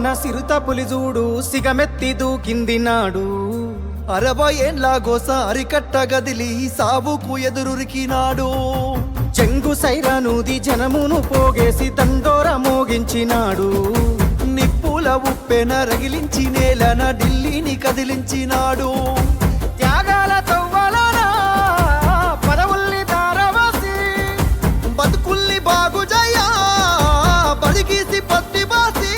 ఉన్న సిరుత పులిజూడు సిగమెత్తి దూకింది నాడు. 60 ఏండ్ల గోస అరికట్ట గదిలి సావుకు ఎదురురికినాడు. చెంగు సైరానూది జనమును పోగేసి దండోర మోగించినాడు. నిప్పుల ఉప్పెన రగిలించి నేలన ఢిల్లీని కదిలించినాడు. త్యాగాల తవ్వలన పదవుల్ని దారవాసి బతుకుల్ని బాగుజయ్యా బడిగీసి పత్తి బాసి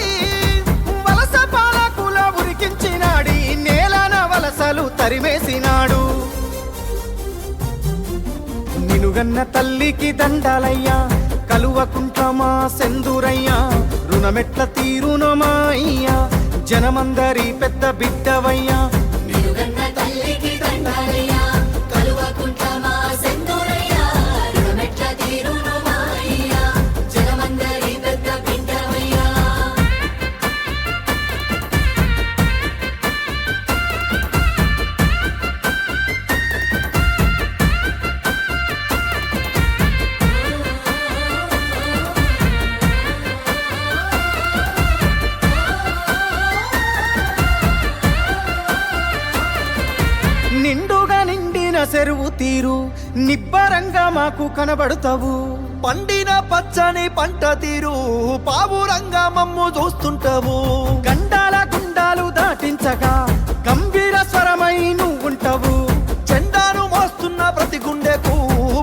వలస పాలకుల ఉరికించినాడి నేలన వలసలు తరిమేసినాడు. నినుగన్న తల్లికి దండాలయ్యా కలువకుంట్ల మా సెందురయ్యా రుణమెట్ల తీరునో మా అయ్యా జనమందరి పెద్ద బిడ్డవయ్యా. నిండుగా నిండిన చెరువు తీరు నిబ్బరంగా మాకు కనబడుతావు. పండిన పచ్చని పంట తీరు పావురంగా మమ్ము చూస్తుంటావు. గండాల గుండాలు దాటించగా గంభీర స్వరమై నువ్వుంటావు. జెండాను మోస్తున్న ప్రతి గుండెకు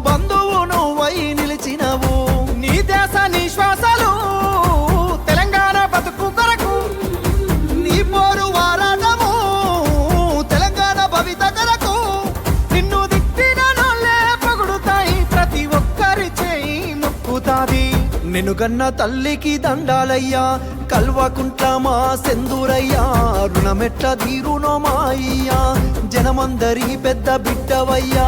బంధువు నువ్వై నిలిచినవు. నీ దేశ నిశ్వాసాలు తెలంగాణ బతుకు కొరకు నీ పోరు వారాటము తెలంగాణ భవిత కొరకు. నిన్ను దిట్టిన నోళ్ళే పొగుడుతాయి ప్రతి ఒక్కరి చేయి ముక్కుతాది. నినుగన్న తల్లికి దండాలయ్యా కల్వకుంట్ల మా సెందురయ్యా రుణమెట్ల తీరునో మా అయ్యా జనమందరి పెద్ద బిడ్డవయ్యా.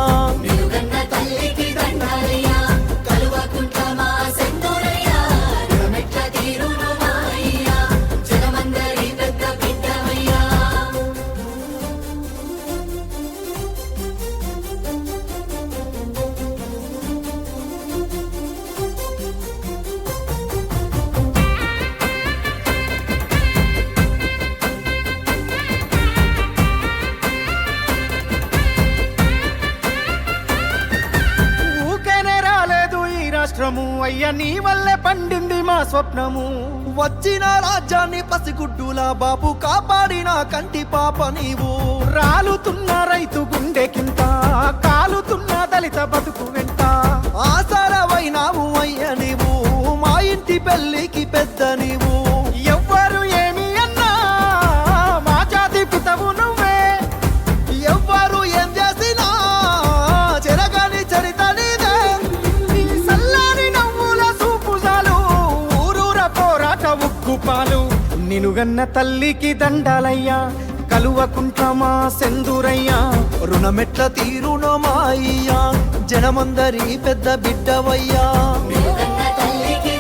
అయ్య నీ వల్లే పండింది మా స్వప్నము. వచ్చిన రాజ్యాన్ని పసిగుడ్డుల బాబు కాపాడిన కంటి పాప నీవు. రాలుతున్న రైతు గుండెకింత కాలుతున్న దళిత బతుకు వెంట ఆసరవైనావు అయ్య నీవు మా ఇంటి పెళ్లికి పెద్ద నీవు. ఎవ్వరు ఏమి అన్నా మా జాతి పితవు నువ్వే. ఎవ్వరు ఏం చేసినా చెరగని చరిత నీదే. నీ సల్లాని నవ్వుల సూపుజాలు ఊరూర పోరాట ఉక్కుపాలు. నినుగన్న తల్లికి దండాలయ్యా కలువకుంట్ల మా సెందురయ్యా రుణమెట్ల తీరునో మా అయ్యా జనమందరి పెద్ద బిడ్డవయ్యా. తల్లికి